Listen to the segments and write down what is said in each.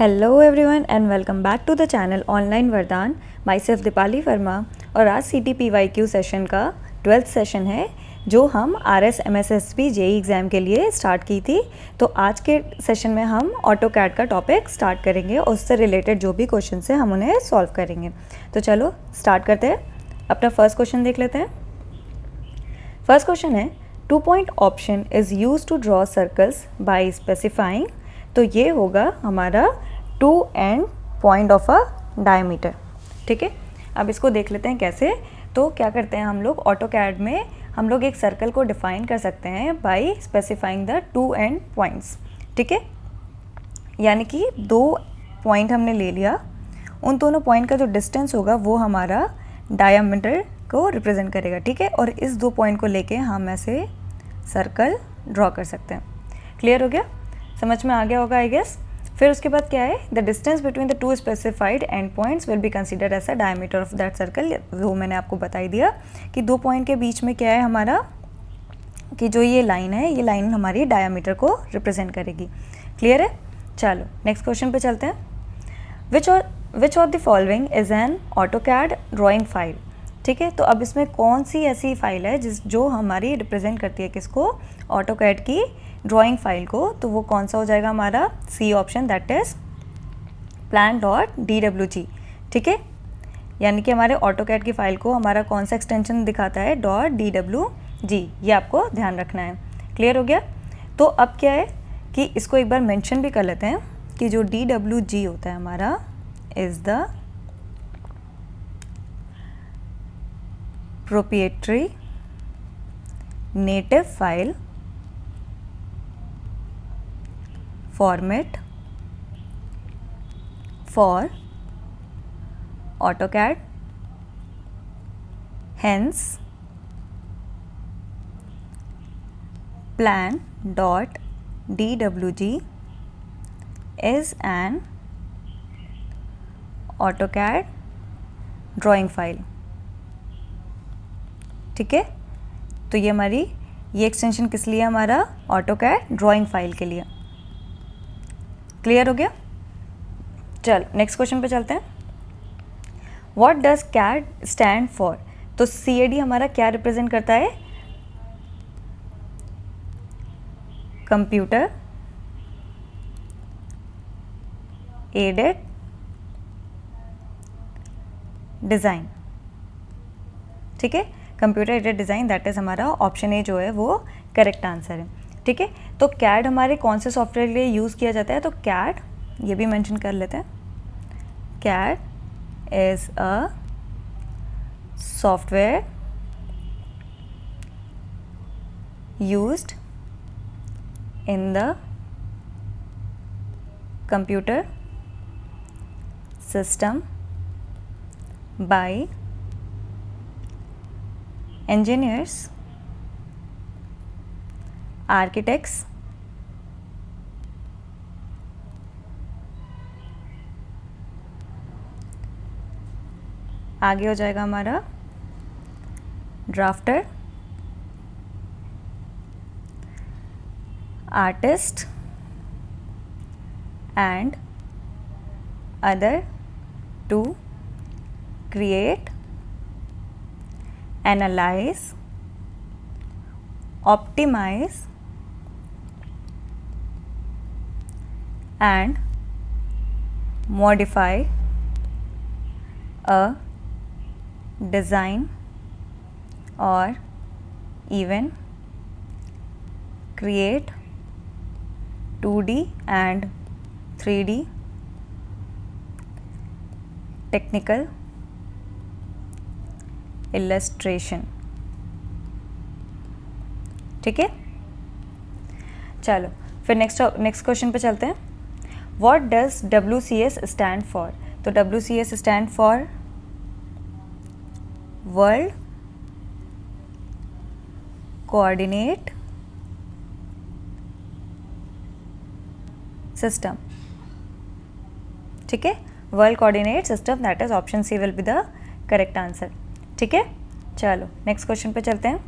Hello everyone and welcome back to the channel online Vardaan. Myself Deepali Verma. और आज CTPYQ session का 12th session है जो हम RS MSSP JEE एग्ज़ाम के लिए स्टार्ट की थी। तो आज के सेशन में हम ऑटो कैड का टॉपिक स्टार्ट करेंगे और उससे रिलेटेड जो भी क्वेश्चन है हम उन्हें सॉल्व करेंगे। तो चलो स्टार्ट करते हैं। अपना फर्स्ट क्वेश्चन देख लेते हैं। फर्स्ट क्वेश्चन है 2 point option is use to draw circles by specifying. तो ये होगा हमारा 2 end point of a diameter. ठीक है, अब इसको देख लेते हैं कैसे। तो क्या करते हैं हम लोग ऑटो कैड में हम लोग एक सर्कल को डिफाइन कर सकते हैं by specifying the 2 end points. ठीक है, यानी कि 2 पॉइंट हमने ले लिया, उन दोनों पॉइंट का जो डिस्टेंस होगा वो हमारा डायमीटर को रिप्रेजेंट करेगा। ठीक है, और इस 2 पॉइंट को लेके हम ऐसे सर्कल ड्रॉ कर सकते हैं। क्लियर हो गया, समझ में आ गया होगा आई गेस। फिर उसके बाद क्या है, the distance between the 2 specified end points will be considered as a diameter of that circle. वो मैंने आपको बता ही दिया कि 2 पॉइंट के बीच में क्या है हमारा, कि जो ये लाइन है, ये लाइन हमारी डायमीटर को रिप्रेजेंट करेगी। क्लियर है, चलो नेक्स्ट क्वेश्चन पे चलते हैं। Which of the following is an AutoCAD drawing file. ठीक है, तो अब इसमें कौन सी ऐसी फाइल है जो हमारी रिप्रेजेंट करती है किसको, ऑटोकैड की ड्राइंग फाइल को। तो वो कौन सा हो जाएगा हमारा C option, that is plan.dwg। ठीक है, यानी कि हमारे ऑटोकैड की फाइल को हमारा कौन सा एक्सटेंशन दिखाता है, .dwg। ये आपको ध्यान रखना है। क्लियर हो गया। तो अब क्या है कि इसको एक बार मेंशन भी कर लेते हैं कि जो DWG होता है हमारा is the proprietary native file format for AutoCAD, hence plan.dwg is an AutoCAD drawing file। ठीक है, तो ये हमारी ये एक्सटेंशन किस लिए, हमारा ऑटोकैड ड्राइंग फाइल के लिए। क्लियर हो गया। चल नेक्स्ट क्वेश्चन पे चलते हैं। What does CAD stand for. तो CAD हमारा क्या रिप्रेजेंट करता है, कंप्यूटर एडेड डिज़ाइन। ठीक है, computer aided design, that is हमारा ऑप्शन ए जो है वो करेक्ट आंसर है। ठीक है, तो कैड हमारे कौन से सॉफ्टवेयर के लिए यूज़ किया जाता है, तो कैड ये भी मेंशन कर लेते हैं। CAD is a software used in the computer system by engineers, architects, आगे हो जाएगा हमारा drafter, artist and other to create, analyze, optimize and modify a design or even create 2D and 3D technical illustration. ठीक है, चलो फिर next question पे चलते हैं। What does WCS stand for. तो WCS stand for world coordinate system. ठीक है, world coordinate system, that is option C will be the correct answer. ठीक है, चलो नेक्स्ट क्वेश्चन पे चलते हैं।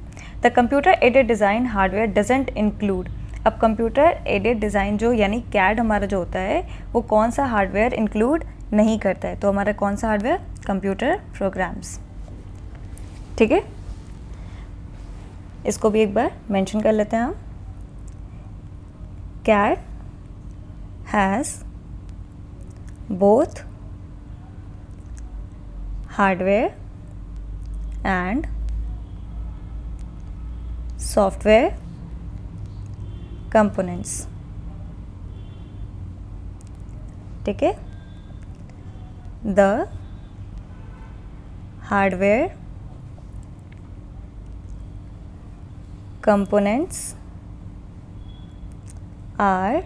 The computer aided design hardware doesn't include. अब कंप्यूटर एडेड डिज़ाइन जो यानी कैड हमारा जो होता है वो कौन सा हार्डवेयर इंक्लूड नहीं करता है, तो हमारा कौन सा हार्डवेयर, कंप्यूटर प्रोग्राम्स। ठीक है, इसको भी एक बार मेंशन कर लेते हैं हम। CAD has both hardware and software components. ठीक है, द hardware components are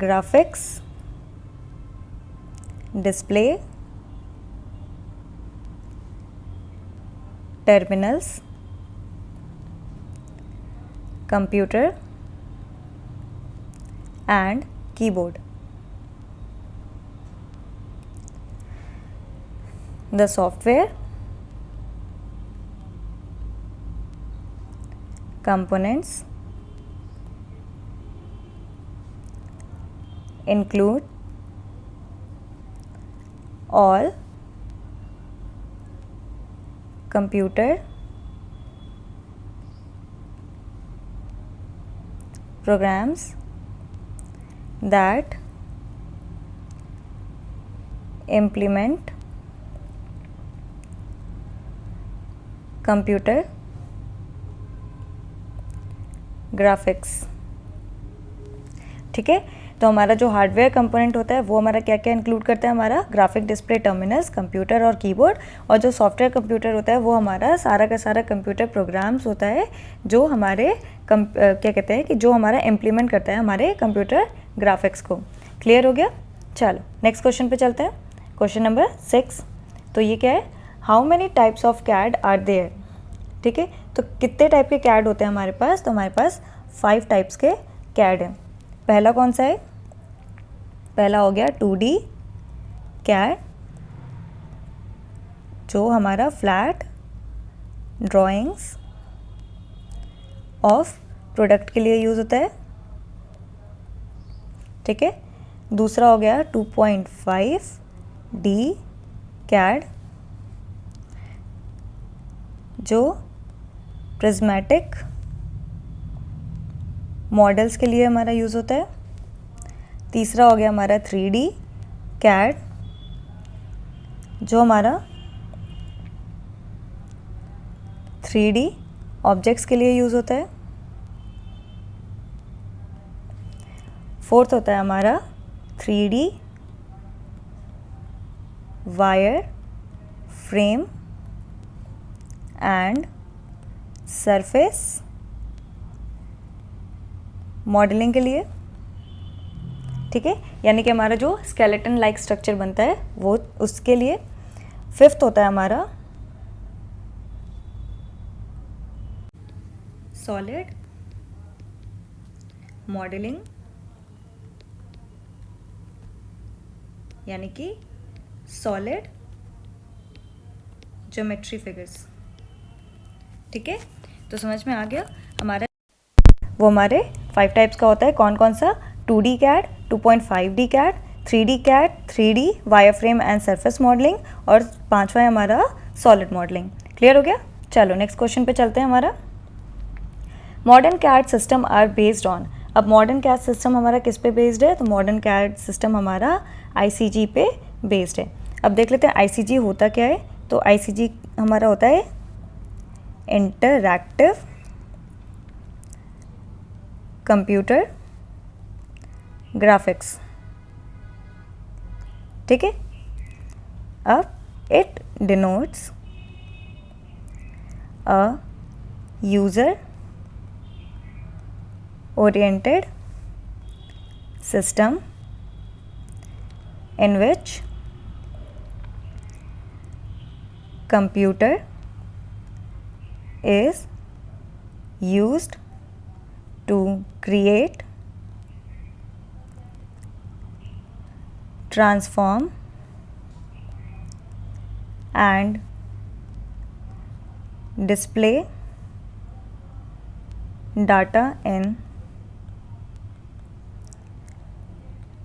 graphics, display, terminals, computer and keyboard. The software components include all computer programs that implement computer graphics. ठीक है, तो हमारा जो हार्डवेयर कंपोनेंट होता है वो हमारा क्या क्या इंक्लूड करता है, हमारा ग्राफिक डिस्प्ले, टर्मिनल्स, कंप्यूटर और कीबोर्ड। और जो सॉफ्टवेयर कंप्यूटर होता है वो हमारा सारा का सारा कंप्यूटर प्रोग्राम्स होता है जो हमारे क्या कहते हैं कि जो हमारा इम्प्लीमेंट करता है हमारे कंप्यूटर ग्राफिक्स को। क्लियर हो गया? चलो नेक्स्ट क्वेश्चन पे चलते हैं। Question number 6। तो ये क्या है, how many types of CAD are there. ठीक है, तो कितने टाइप के कैड होते हैं हमारे पास, तो हमारे पास 5 टाइप्स के कैड हैं। पहला कौन सा है, पहला हो गया 2D कैड, जो हमारा फ्लैट ड्राइंग्स ऑफ प्रोडक्ट के लिए यूज़ होता है। ठीक है, दूसरा हो गया 2.5D कैड, जो प्रिज्मेटिक मॉडल्स के लिए हमारा यूज़ होता है। तीसरा हो गया हमारा 3D कैड, जो हमारा 3D ऑब्जेक्ट्स के लिए यूज़ होता है। फोर्थ होता है हमारा 3D wire frame and surface modelling के लिए। ठीक है, यानी कि हमारा जो स्केलेटन लाइक स्ट्रक्चर बनता है वो उसके लिए। फिफ्थ होता है हमारा सॉलिड मॉडलिंग, यानी कि सॉलिड ज्योमेट्री फिगर्स। ठीक है, तो समझ में आ गया हमारा वो हमारे 5 टाइप्स का होता है। कौन कौन सा, 2D CAD, 2.5D CAD, 3D CAD, 3D wire frame and surface modelling, और 5वां है हमारा सॉलिड मॉडलिंग। क्लियर हो गया? चलो नेक्स्ट क्वेश्चन पे चलते हैं। हमारा modern CAD system are based on. अब मॉडर्न कैड सिस्टम हमारा किस पे बेस्ड है, तो मॉडर्न कैड सिस्टम हमारा ICG पे बेस्ड है। अब देख लेते हैं ICG होता क्या है। तो ICG हमारा होता है इंटरैक्टिव कंप्यूटर ग्राफिक्स। ठीक है, अब it denotes a user oriented system in which computer is used to create, transform and display data in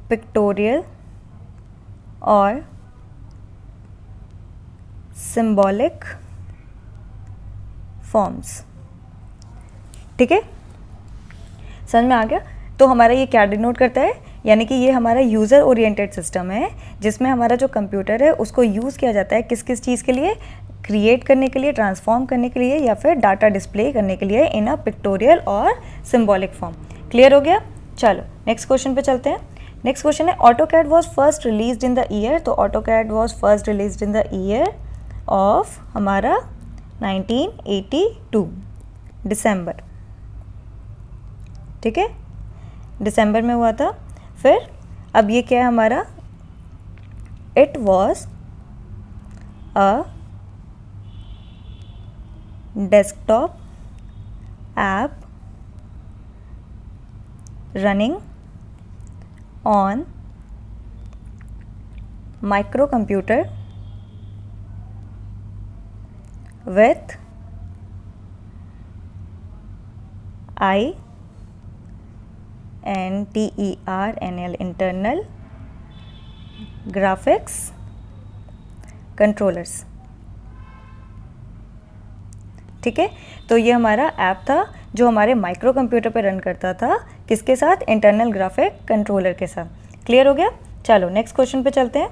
pictorial और सिंबॉलिक फॉर्म्स। ठीक है, समझ में आ गया। तो हमारा ये क्या डिनोट करता है, यानी कि ये हमारा यूज़र ओरिएंटेड सिस्टम है जिसमें हमारा जो कंप्यूटर है उसको यूज़ किया जाता है किस किस चीज़ के लिए, क्रिएट करने के लिए, ट्रांसफॉर्म करने के लिए, या फिर डाटा डिस्प्ले करने के लिए इन अ पिक्टोरियल और सिंबॉलिक फॉर्म। क्लियर हो गया। चलो नेक्स्ट क्वेश्चन पे चलते हैं। नेक्स्ट क्वेश्चन है AutoCAD was first release in the year. तो AutoCAD was first release in the year of हमारा 1982 दिसंबर। ठीक है, दिसंबर में हुआ था। फिर अब ये क्या है हमारा, it was a desktop app running on micro computer with INTERNL internal graphics controllers। ठीक है, तो ये हमारा ऐप था जो हमारे माइक्रो कंप्यूटर पे रन करता था, किसके साथ, इंटरनल ग्राफिक कंट्रोलर के साथ। क्लियर हो गया। चलो नेक्स्ट क्वेश्चन पे चलते हैं।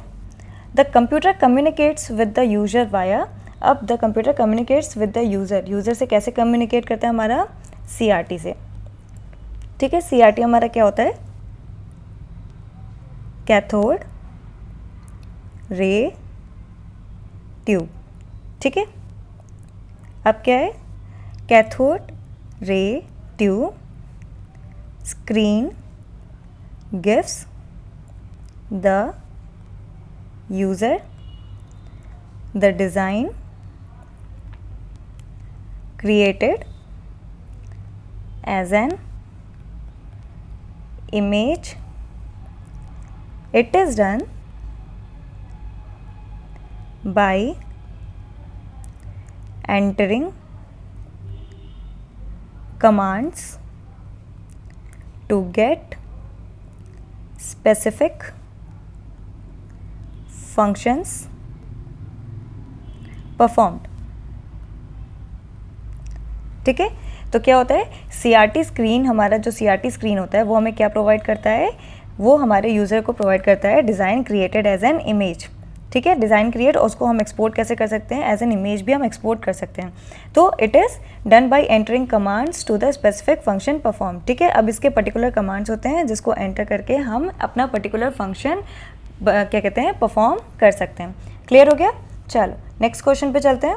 The computer communicates with the user via. अब the computer communicates with the user से कैसे कम्युनिकेट करता है हमारा, CRT से। ठीक है, CRT हमारा क्या होता है, कैथोड रे ट्यूब। ठीक है, अब क्या है, cathode ray tube screen gives the user the design created as an image. It is done by entering commands to get specific functions performed। ठीक है, तो क्या होता है, CRT स्क्रीन, हमारा जो CRT स्क्रीन होता है वो हमें क्या प्रोवाइड करता है, वो हमारे यूज़र को प्रोवाइड करता है design created as an image. ठीक है, डिज़ाइन क्रिएट, और उसको हम एक्सपोर्ट कैसे कर सकते हैं, एज एन इमेज भी हम एक्सपोर्ट कर सकते हैं। तो it is done by entering commands to the specific function perform. ठीक है, अब इसके पर्टिकुलर कमांड्स होते हैं जिसको एंटर करके हम अपना पर्टिकुलर फंक्शन क्या कहते हैं, परफॉर्म कर सकते हैं। क्लियर हो गया। चलो नेक्स्ट क्वेश्चन पे चलते हैं।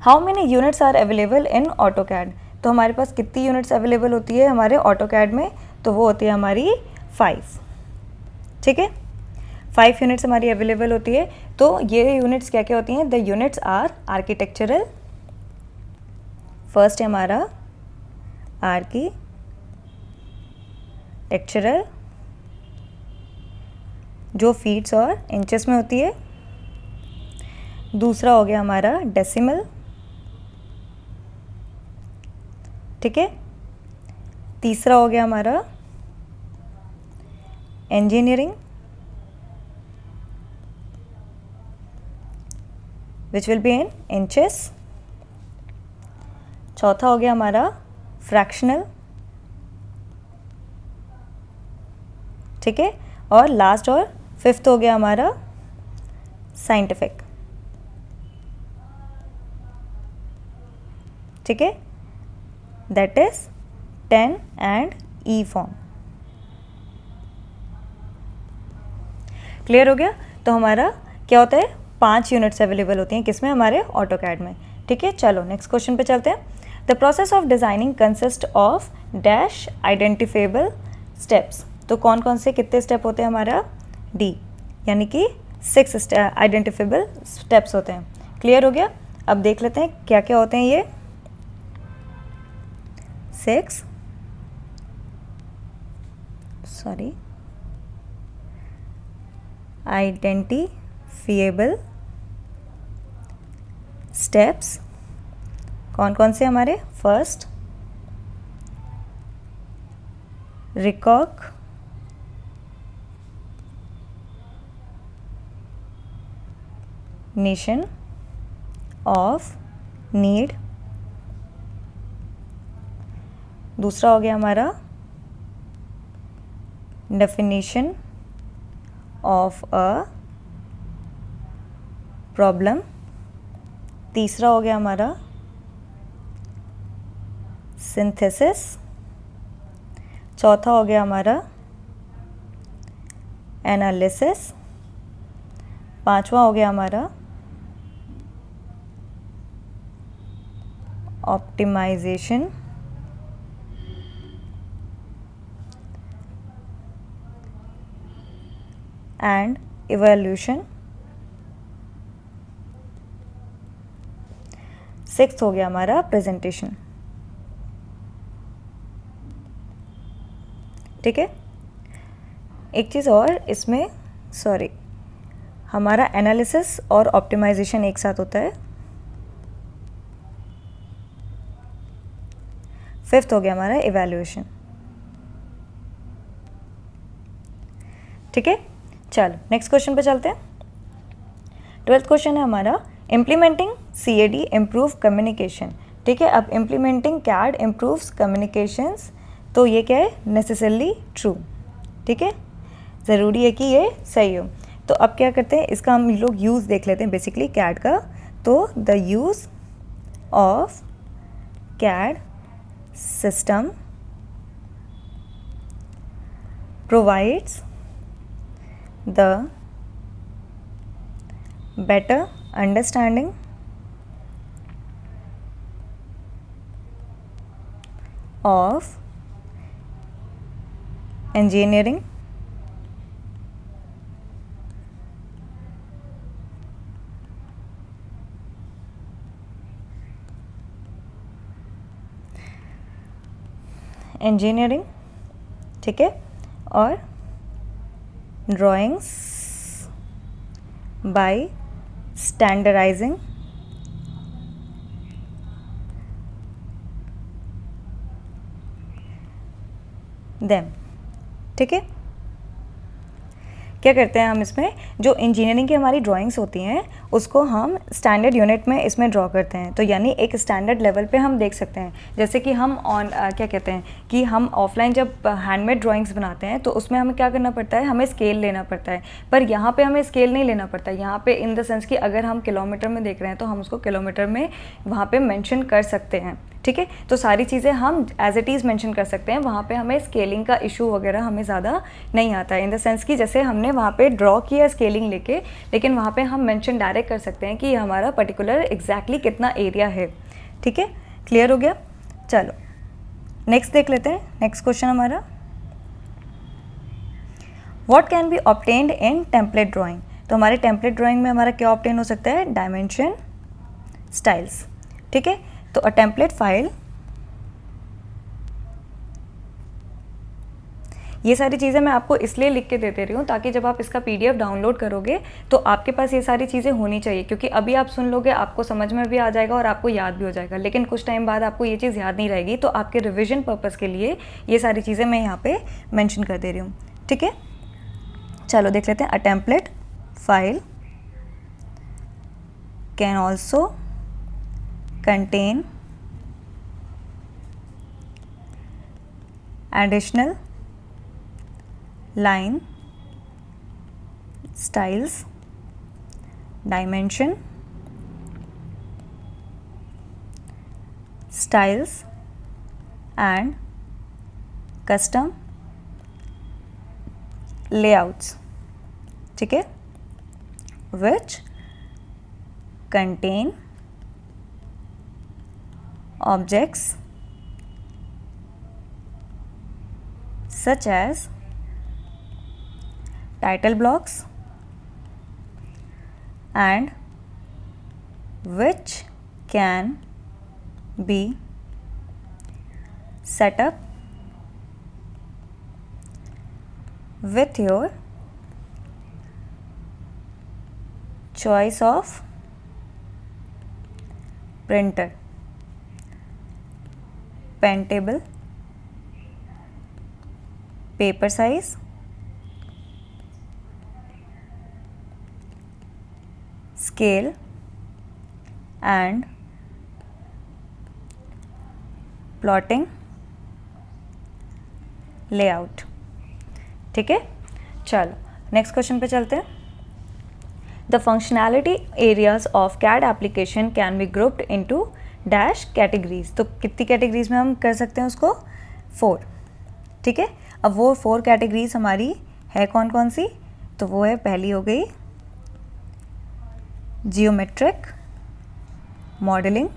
How many units are available in AutoCAD. तो हमारे पास कितनी यूनिट्स अवेलेबल होती है हमारे ऑटोकैड में, तो वो होती है हमारी 5। ठीक है, 5 यूनिट्स हमारी अवेलेबल होती है। तो ये यूनिट्स क्या क्या होती हैं, the units are architectural. First है हमारा आर्किटेक्चरल, जो फीट्स और इंचेस में होती है। दूसरा हो गया हमारा डेसिमल। ठीक है, तीसरा हो गया हमारा engineering, which will be in inches. चौथा हो गया हमारा फ्रैक्शनल। ठीक है, और लास्ट और फिफ्थ हो गया हमारा साइंटिफिक। ठीक है, that is 10 and E form. Clear हो गया। तो हमारा क्या होता है, 5 यूनिट्स अवेलेबल होती हैं किसमें, हमारे ऑटोकैड में। ठीक है, चलो नेक्स्ट क्वेश्चन पे चलते हैं। The process of designing consist of dash identifiable steps. तो कौन कौन से कितने स्टेप होते हैं हमारा, डी, यानी कि 6 आइडेंटिफेबल स्टेप्स होते हैं। क्लियर हो गया। अब देख लेते हैं क्या क्या होते हैं ये 6 आइडेंटिफिएबल स्टेप्स। कौन कौन से हमारे, फर्स्ट, recognition of need। दूसरा हो गया हमारा definition of a प्रॉब्लम। तीसरा हो गया हमारा सिंथेसिस। चौथा हो गया हमारा एनालिसिस। पांचवा हो गया हमारा ऑप्टिमाइजेशन। And evaluation. सिक्स्थ हो गया हमारा प्रेजेंटेशन। ठीक है, एक चीज़ और इसमें, सॉरी, हमारा एनालिसिस और ऑप्टिमाइजेशन एक साथ होता है। फिफ्थ हो गया हमारा इवैल्यूएशन। ठीक है, चलो नेक्स्ट क्वेश्चन पे चलते हैं। 12th क्वेश्चन है हमारा इम्प्लीमेंटिंग CAD इम्प्रूव कम्युनिकेशन। ठीक है, अब इम्प्लीमेंटिंग CAD इम्प्रूव्स कम्युनिकेशंस, तो ये क्या है, नेसेसरली ट्रू। ठीक है, ज़रूरी है कि ये सही हो। तो अब क्या करते हैं, इसका हम लोग यूज़ देख लेते हैं बेसिकली CAD का। तो the use of CAD system provides the better understanding of engineering ठीक है, और ड्राइंग्स by standardizing them। ठीक है, क्या करते हैं हम इसमें, जो इंजीनियरिंग की हमारी ड्राइंग्स होती हैं उसको हम स्टैंडर्ड यूनिट में इसमें ड्रॉ करते हैं। तो यानी एक स्टैंडर्ड लेवल पे हम देख सकते हैं, जैसे कि हम क्या कहते हैं कि हम ऑफलाइन जब हैंडमेड ड्राइंग्स बनाते हैं तो उसमें हमें क्या करना पड़ता है, हमें स्केल लेना पड़ता है। पर यहाँ पे हमें स्केल नहीं लेना पड़ता, यहाँ पे इन द सेंस कि अगर हम किलोमीटर में देख रहे हैं तो हम उसको किलोमीटर में वहाँ पे मेंशन कर सकते हैं। ठीक है, तो सारी चीज़ें हम एज इट इज़ मेंशन कर सकते हैं, वहाँ पे हमें स्केलिंग का इशू वगैरह हमें ज़्यादा नहीं आता है। इन द सेंस कि जैसे हमने वहाँ पे ड्रॉ किया स्केलिंग लेके, लेकिन वहाँ पे हम मेंशन डायरेक्ट कर सकते हैं कि हमारा पर्टिकुलर एग्जैक्टली कितना एरिया है। ठीक है, क्लियर हो गया। चलो नेक्स्ट देख लेते हैं। नेक्स्ट क्वेश्चन हमारा, what can be obtained in template drawing. तो हमारे टेम्पलेट ड्राइंग में हमारा क्या ऑब्टेन हो सकता है, डायमेंशन, स्टाइल्स। ठीक है, तो अ टेम्पलेट फाइल, ये सारी चीज़ें मैं आपको इसलिए लिख के देते रही हूँ ताकि जब आप इसका PDF डाउनलोड करोगे तो आपके पास ये सारी चीज़ें होनी चाहिए, क्योंकि अभी आप सुन लोगे, आपको समझ में भी आ जाएगा और आपको याद भी हो जाएगा, लेकिन कुछ टाइम बाद आपको ये चीज़ याद नहीं रहेगी। तो आपके रिविजन पर्पज़ के लिए ये सारी चीज़ें मैं यहाँ पे मेंशन कर दे रही हूँ। ठीक है, चलो देख लेते हैं। A template file can also contain additional line, styles, dimension, styles and custom layouts। ठीक है, which contain objects such as title blocks and which can be set up with your choice of printer, pen table, paper size, scale and plotting layout. ठीक है, चलो next question पे चलते हैं। The functionality areas of CAD application can be grouped into dash categories. तो कितनी categories में हम कर सकते हैं उसको? 4। ठीक है, अब वो 4 कैटेगरीज हमारी है कौन कौन सी? तो वो है, पहली हो गई जियोमेट्रिक मॉडलिंग,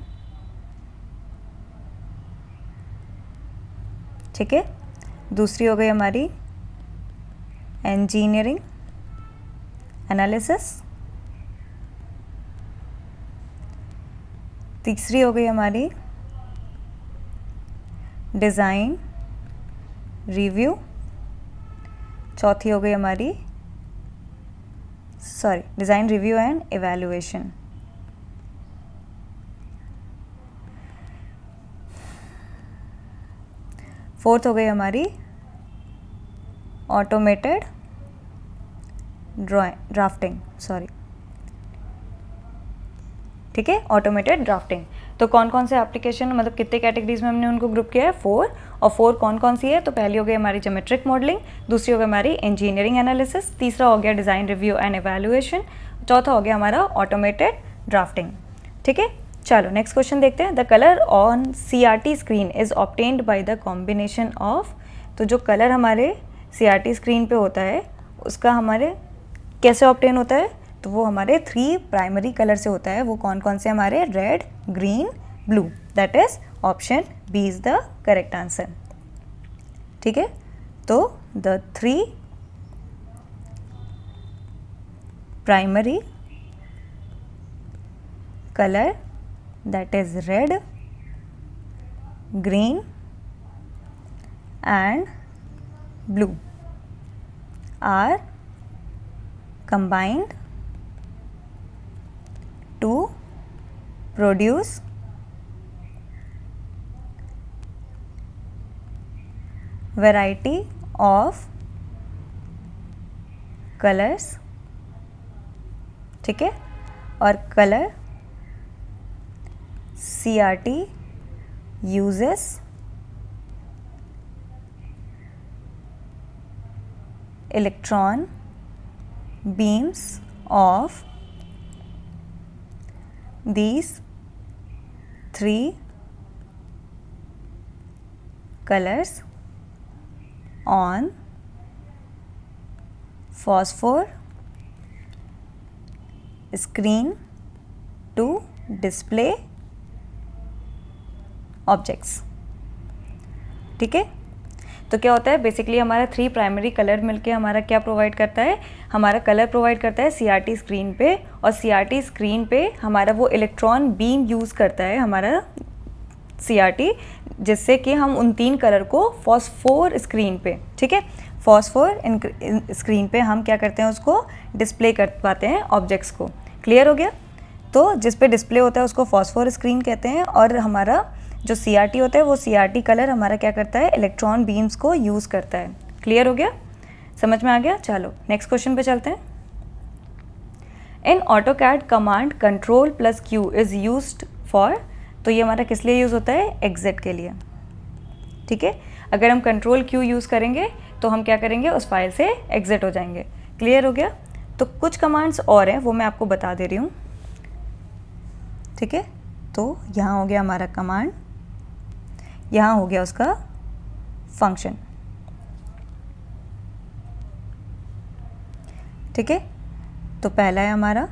ठीक है, दूसरी हो गई हमारी इंजीनियरिंग एनालिसिस, तीसरी हो गई हमारी डिज़ाइन रिव्यू, चौथी हो गई हमारी design review and evaluation, fourth हो गई हमारी ऑटोमेटेड ड्राफ्टिंग, ठीक है, ऑटोमेटेड ड्राफ्टिंग। तो कौन कौन से एप्लीकेशन, मतलब कितने कैटेगरीज में हमने उनको ग्रुप किया है? 4। और 4 कौन कौन सी है? तो पहली हो गई हमारी ज्योमेट्रिक मॉडलिंग, दूसरी हो गई हमारी इंजीनियरिंग एनालिसिस, तीसरा हो गया डिज़ाइन रिव्यू एंड एवेल्युएशन, चौथा हो गया हमारा ऑटोमेटेड ड्राफ्टिंग। ठीक है, चलो नेक्स्ट क्वेश्चन देखते हैं। The colour on CRT screen is obtained by the combination of. तो जो कलर हमारे CRT स्क्रीन पे होता है उसका हमारे कैसे ऑब्टेन होता है? तो वो हमारे 3 प्राइमरी कलर से होता है। वो कौन कौन से हमारे? Red, green, blue. That is option B is the correct answer. ठीक है, तो the 3 primary colour, that is red, green and blue, are combined to produce variety of colors। ठीक है, और colour CRT uses electron beams of these 3 colors on phosphor screen to display objects. ठीक है, तो क्या होता है बेसिकली हमारा 3 प्राइमरी कलर मिलके हमारा क्या प्रोवाइड करता है? हमारा कलर प्रोवाइड करता है CRT स्क्रीन पे, और CRT स्क्रीन पे हमारा वो इलेक्ट्रॉन बीम यूज़ करता है हमारा CRT, जिससे कि हम उन 3 कलर को फॉस्फोर स्क्रीन पे, ठीक है, फॉस्फोर स्क्रीन पे हम क्या करते हैं? उसको डिस्प्ले कर पाते हैं ऑब्जेक्ट्स को। क्लियर हो गया? तो जिस पे डिस्प्ले होता है उसको फॉस्फोर स्क्रीन कहते हैं, और हमारा जो CRT होता है वो CRT कलर हमारा क्या करता है? इलेक्ट्रॉन बीम्स को यूज़ करता है। क्लियर हो गया? समझ में आ गया? चलो नेक्स्ट क्वेश्चन पे चलते हैं। इन AutoCAD command Ctrl+Q is used for. तो ये हमारा किस लिए यूज़ होता है? एग्जिट के लिए। ठीक है, अगर हम Ctrl+Q यूज़ करेंगे तो हम क्या करेंगे? उस फाइल से एग्जिट हो जाएंगे। क्लियर हो गया? तो कुछ कमांड्स और हैं वो मैं आपको बता दे रही हूँ। ठीक है, तो यहाँ हो गया हमारा कमांड, यहाँ हो गया उसका फंक्शन। ठीक है, तो पहला है हमारा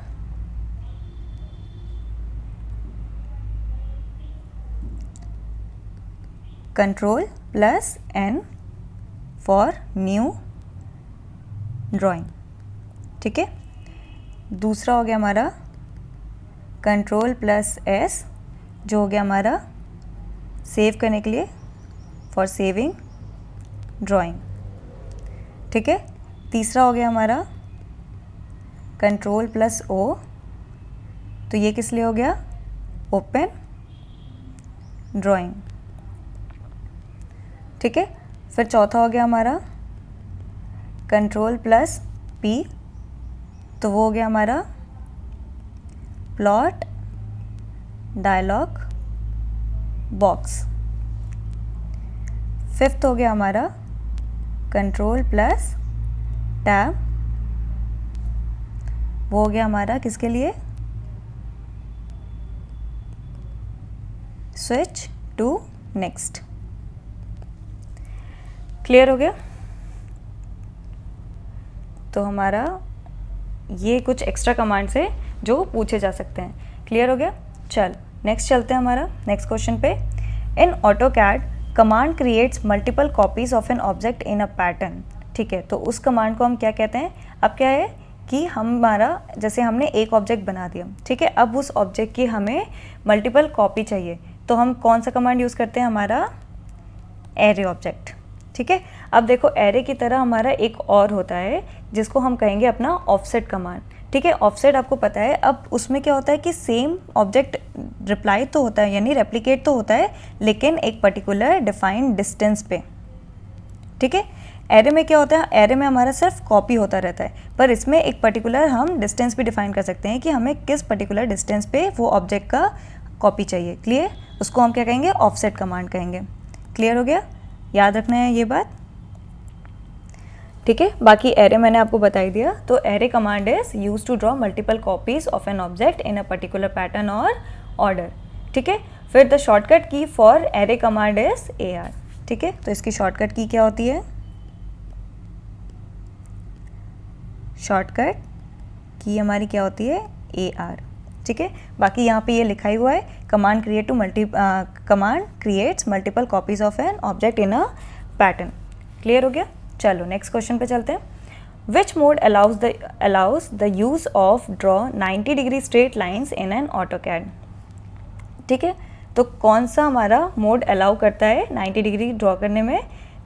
Ctrl+N फॉर न्यू ड्राइंग। ठीक है, दूसरा हो गया हमारा Ctrl+S जो हो गया हमारा सेव करने के लिए, फॉर सेविंग ड्राइंग। ठीक है, तीसरा हो गया हमारा Ctrl+O, तो ये किस लिए हो गया? Open drawing. ठीक है, फिर चौथा हो गया हमारा कंट्रोल प्लस P, तो वो हो गया हमारा प्लॉट डायलॉग बॉक्स। फिफ्थ हो गया हमारा कंट्रोल प्लस टैब, वो हो गया हमारा किसके लिए, स्विच टू नेक्स्ट। क्लियर हो गया? तो हमारा ये कुछ एक्स्ट्रा कमांड्स है जो पूछे जा सकते हैं। क्लियर हो गया? चल नेक्स्ट चलते हैं हमारा नेक्स्ट क्वेश्चन पे। इन AutoCAD command creates multiple copies of an object in a pattern. ठीक है, तो उस कमांड को हम क्या कहते हैं? अब क्या है कि हमारा जैसे हमने एक ऑब्जेक्ट बना दिया, ठीक है, अब उस ऑब्जेक्ट की हमें मल्टीपल कॉपी चाहिए, तो हम कौन सा कमांड यूज़ करते हैं? हमारा एरे ऑब्जेक्ट। ठीक है, अब देखो एरे की तरह हमारा एक और होता है जिसको हम कहेंगे अपना ऑफसेट कमांड। ठीक है, ऑफसेट आपको पता है। अब उसमें क्या होता है कि सेम ऑब्जेक्ट रिप्लाई तो होता है, यानी रेप्लिकेट तो होता है, लेकिन एक पर्टिकुलर डिफाइंड डिस्टेंस पे। ठीक है, एरे में क्या होता है? एरे में हमारा सिर्फ कॉपी होता रहता है, पर इसमें एक पर्टिकुलर हम डिस्टेंस भी डिफाइन कर सकते हैं कि हमें किस पर्टिकुलर डिस्टेंस पे वो ऑब्जेक्ट का कॉपी चाहिए। क्लियर? उसको हम क्या कहेंगे? ऑफसेट कमांड कहेंगे। क्लियर हो गया? याद रखना है ये बात। ठीक है, बाकी एरे मैंने आपको बता ही दिया। तो array command is use to draw multiple copies of an object in a particular pattern और ऑर्डर। ठीक है, फिर the shortcut key for array command is AR। ठीक है, तो इसकी शॉर्टकट की क्या होती है? शॉर्टकट की हमारी क्या होती है? AR। ठीक है, बाकी यहाँ पे ये लिखा ही हुआ है, command creates multiple copies of an object in a pattern. Clear हो गया? चलो नेक्स्ट क्वेश्चन पे चलते हैं। Which mode allows the use of draw 90 degree straight lines in an AutoCAD. ठीक है, तो कौन सा हमारा मोड अलाउ करता है 90 डिग्री ड्रॉ करने में?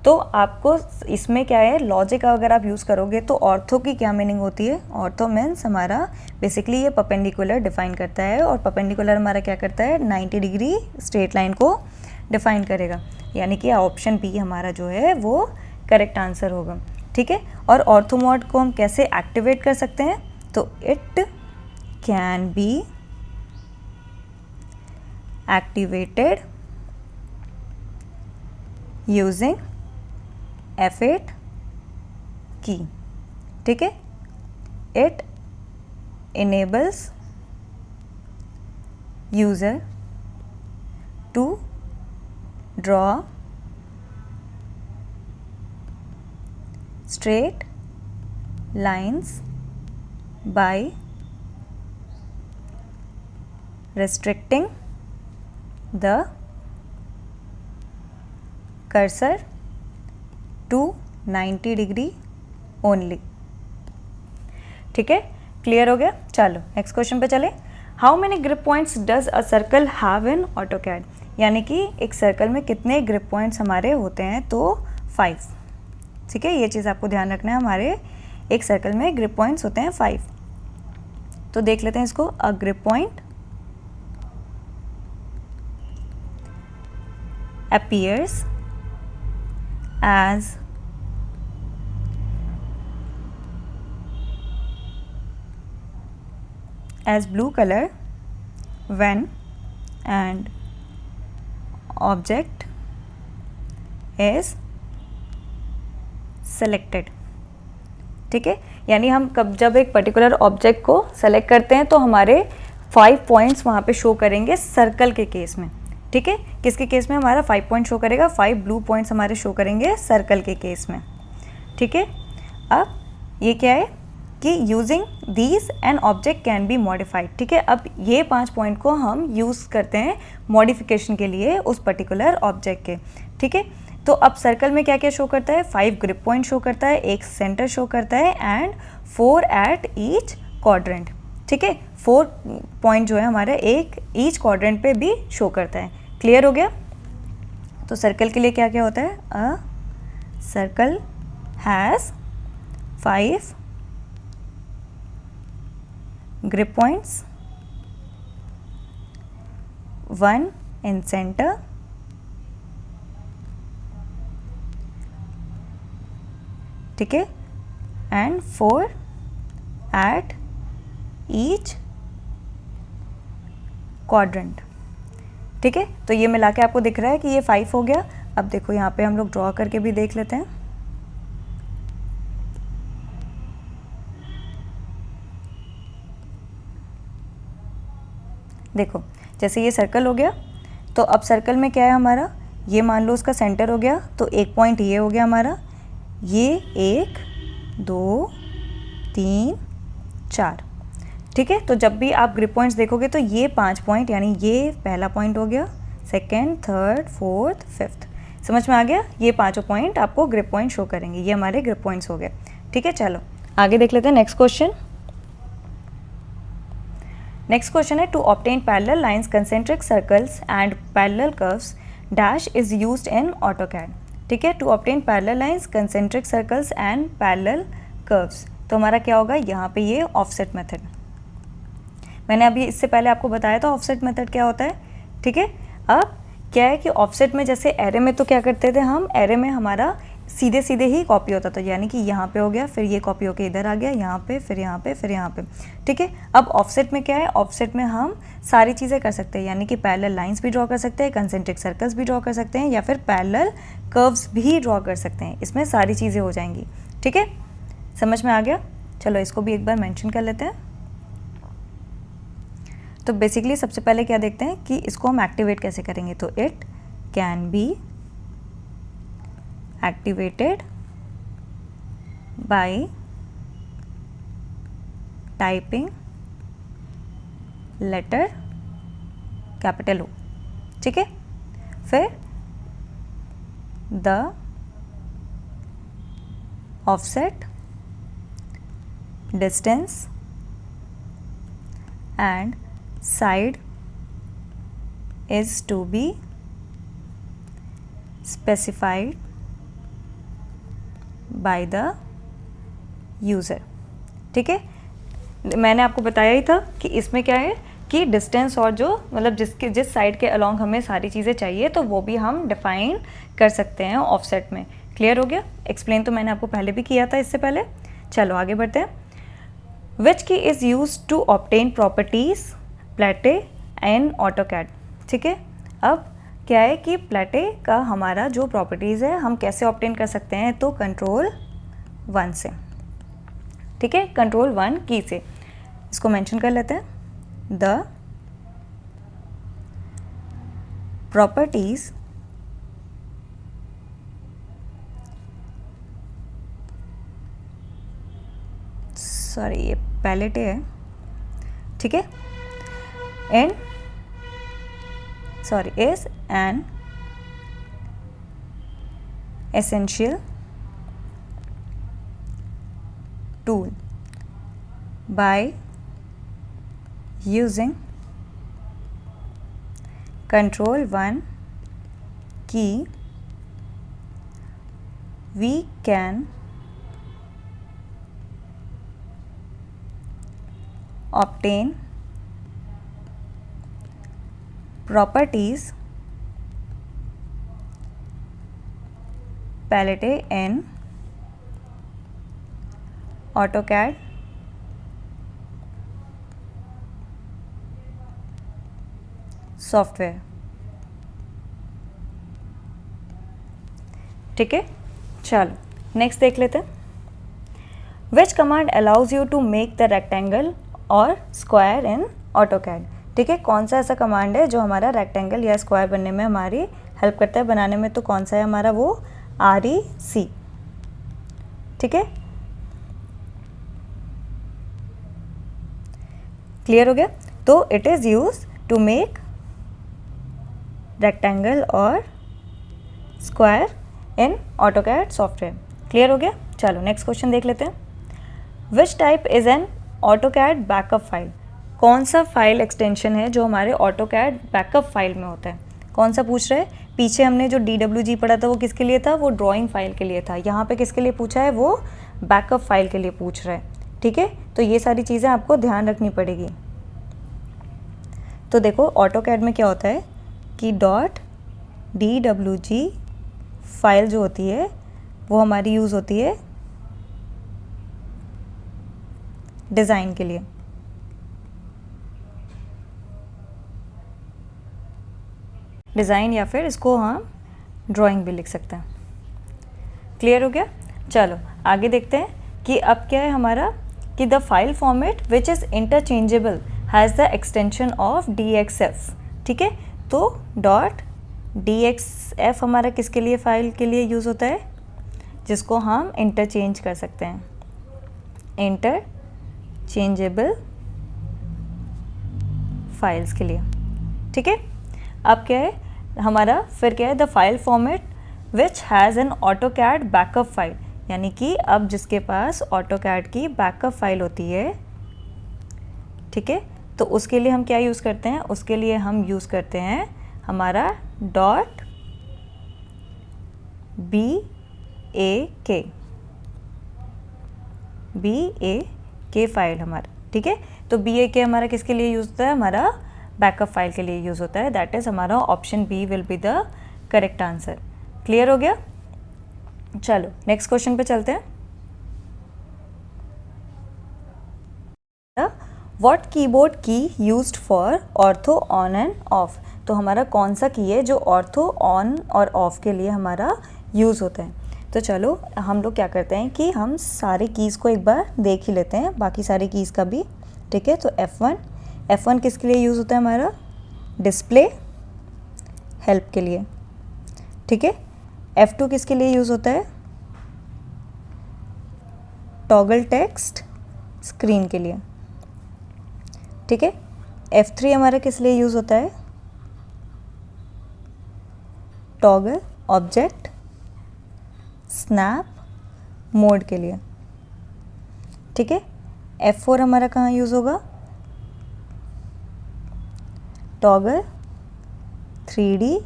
तो आपको इसमें क्या है, लॉजिक अगर आप यूज़ करोगे तो ऑर्थो की क्या मीनिंग होती है? ऑर्थो मीन्स हमारा बेसिकली ये परपेंडिकुलर डिफाइन करता है, और परपेंडिकुलर हमारा क्या करता है? 90 डिग्री स्ट्रेट लाइन को डिफाइन करेगा, यानी कि ऑप्शन बी हमारा जो है वो करेक्ट आंसर होगा। ठीक है, और ऑर्थो मोड को हम कैसे एक्टिवेट कर सकते हैं? तो it can be activated using F8 की। ठीक है, it enables user to draw straight lines by restricting the cursor to 90 degree only. ठीक है, क्लियर हो गया? चलो नेक्स्ट क्वेश्चन पे चले। How many grip points does a circle have in AutoCAD? यानी कि एक सर्कल में कितने ग्रिप पॉइंट्स हमारे होते हैं? तो 5। ठीक है, ये चीज़ आपको ध्यान रखना है, हमारे एक सर्कल में ग्रिप पॉइंट्स होते हैं 5। तो देख लेते हैं इसको। A grip point appears as blue color when an object is selected। ठीक है, यानी हम जब एक पर्टिकुलर ऑब्जेक्ट को सेलेक्ट करते हैं तो हमारे 5 पॉइंट्स वहाँ पे शो करेंगे सर्कल के केस में। ठीक है, किसके केस में? हमारा 5 पॉइंट शो करेगा, 5 ब्लू पॉइंट्स हमारे शो करेंगे सर्कल के केस में। ठीक है, अब ये क्या है कि using these an object can be modified. ठीक है, अब ये 5 पॉइंट को हम यूज़ करते हैं मॉडिफिकेशन के लिए उस पर्टिकुलर ऑब्जेक्ट के। ठीक है, तो अब सर्कल में क्या क्या शो करता है? 5 ग्रिप पॉइंट शो करता है, एक सेंटर शो करता है, एंड 4 एट ईच क्वाड्रेंट। ठीक है, 4 पॉइंट जो है हमारे एक ईच क्वाड्रेंट पे भी शो करता है। क्लियर हो गया? तो सर्कल के लिए क्या क्या होता है? A circle has 5 grip points, 1 in center, ठीक है, एंड 4 एट ईच क्वाड्रेंट। ठीक है, तो ये मिला के आपको दिख रहा है कि ये 5 हो गया। अब देखो यहाँ पे हम लोग ड्रॉ करके भी देख लेते हैं। देखो जैसे ये सर्कल हो गया, तो अब सर्कल में क्या है हमारा, ये मान लो उसका सेंटर हो गया, तो एक पॉइंट ये हो गया हमारा, ये 1 2 3 4। ठीक है, तो जब भी आप ग्रिप पॉइंट्स देखोगे तो ये 5 पॉइंट, यानी ये पहला पॉइंट हो गया, सेकेंड, थर्ड, फोर्थ, फिफ्थ। समझ में आ गया, ये 5 पॉइंट आपको ग्रिप पॉइंट शो करेंगे, ये हमारे ग्रिप पॉइंट्स हो गए। ठीक है, चलो आगे देख लेते हैं नेक्स्ट क्वेश्चन। नेक्स्ट क्वेश्चन है, to obtain parallel lines, concentric circles and parallel curves dash is used in AutoCAD. ठीक है, to obtain parallel lines, concentric circles and parallel curves, तो हमारा क्या होगा यहाँ पे ये ऑफसेट मेथड। मैंने अभी इससे पहले आपको बताया था ऑफसेट मेथड क्या होता है। ठीक है, अब क्या है कि ऑफसेट में जैसे एरे में तो क्या करते थे हम, एरे में हमारा सीधे सीधे ही कॉपी होता था, यानी कि यहाँ पे हो गया, फिर ये कॉपी होके इधर आ गया, यहाँ पे, फिर यहाँ पे, फिर यहाँ पे। ठीक है, अब ऑफसेट में क्या है, ऑफसेट में हम सारी चीज़ें कर सकते हैं, यानी कि पैरेलल लाइंस भी ड्रॉ कर सकते हैं, कंसेंट्रिक सर्कल्स भी ड्रॉ कर सकते हैं, या फिर पैरेलल कर्व्स भी ड्रॉ कर सकते हैं। इसमें सारी चीज़ें हो जाएंगी। ठीक है, समझ में आ गया। चलो इसको भी एक बार मेंशन कर लेते हैं। तो बेसिकली सबसे पहले क्या देखते हैं कि इसको हम एक्टिवेट कैसे करेंगे। तो it can be activated by typing letter capital O। ठीक है, फिर the offset distance and side is to be specified by the user। ठीक है, मैंने आपको बताया ही था कि इसमें क्या है कि डिस्टेंस और जो मतलब जिस साइड के अलोंग हमें सारी चीज़ें चाहिए तो वो भी हम डिफाइन कर सकते हैं ऑफसेट में। क्लियर हो गया, एक्सप्लेन तो मैंने आपको पहले भी किया था इससे पहले। चलो आगे बढ़ते हैं। Which key is use to obtain properties palette and AutoCAD. ठीक है, अब क्या है कि प्लेटे का हमारा जो प्रॉपर्टीज़ है हम कैसे ऑब्टेन कर सकते हैं, तो कंट्रोल 1 से। ठीक है, कंट्रोल 1 की से इसको मेंशन कर लेते हैं। द प्रॉपर्टीज़ सॉरी ये पैलेटे है। ठीक है, is an essential tool by using control 1 key we can obtain properties palette in AutoCAD software. ठीक है, चलो नेक्स्ट देख लेते हैं। Which command allows you to make the rectangle और स्क्वायर इन AutoCAD। ठीक है, कौन सा ऐसा कमांड है जो हमारा रेक्टेंगल या स्क्वायर बनने में हमारी हेल्प करता है बनाने में, तो कौन सा है हमारा वो REC। ठीक है, क्लियर हो गया। तो it is use to make rectangle और square in AutoCAD software. Clear हो गया, चलो नेक्स्ट क्वेश्चन देख लेते हैं। Which type is an AutoCAD backup file. कौन सा फाइल एक्सटेंशन है जो हमारे AutoCAD बैकअप फाइल में होता है, कौन सा पूछ रहे हैं। पीछे हमने जो DWG पढ़ा था वो किसके लिए था, वो ड्राइंग फाइल के लिए था। यहाँ पे किसके लिए पूछा है, वो बैकअप फाइल के लिए पूछ रहा है। ठीक है, तो ये सारी चीज़ें आपको ध्यान रखनी पड़ेगी। तो देखो AutoCAD में क्या होता है कि .dwg फाइल जो होती है वो हमारी यूज़ होती है डिज़ाइन के लिए। डिज़ाइन या फिर इसको हम ड्राइंग भी लिख सकते हैं। क्लियर हो गया? चलो आगे देखते हैं कि अब क्या है हमारा कि the file format which is interchangeable has the extension of DXF। ठीक है, तो डॉट DXF हमारा किसके लिए, फाइल के लिए यूज़ होता है, जिसको हम इंटरचेंज कर सकते हैं, इंटरचेंजेबल फाइल्स के लिए। ठीक है, अब क्या है हमारा, फिर क्या है the file format which has an AutoCAD backup file, यानी कि अब जिसके पास ऑटोकैड की बैकअप फाइल होती है, ठीक है, तो उसके लिए हम क्या यूज़ करते हैं, उसके लिए हम यूज़ करते हैं हमारा डॉट BAK फाइल हमारा। ठीक है, तो BAK हमारा किसके लिए यूज़ होता है, हमारा बैकअप फाइल के लिए यूज़ होता है। दैट इज़ हमारा option B will be the correct answer. Clear हो गया? चलो नेक्स्ट क्वेश्चन पे चलते हैं। What keyboard key used for ortho on and off, तो हमारा कौन सा की है जो ऑर्थो ऑन और ऑफ के लिए हमारा यूज़ होता है। तो चलो हम लोग क्या करते हैं कि हम सारे कीज़ को एक बार देख ही लेते हैं, बाकी सारे कीज़ का भी। ठीक है, तो F1 किसके लिए यूज़ होता है, हमारा डिस्प्ले हेल्प के लिए। ठीक है, F2 किसके लिए यूज़ होता है, टॉगल टेक्स्ट स्क्रीन के लिए। ठीक है, F3 हमारा किस लिए यूज़ होता है, टॉगल ऑब्जेक्ट स्नैप मोड के लिए। ठीक है, F4 हमारा कहाँ यूज़ होगा, टॉगल 3D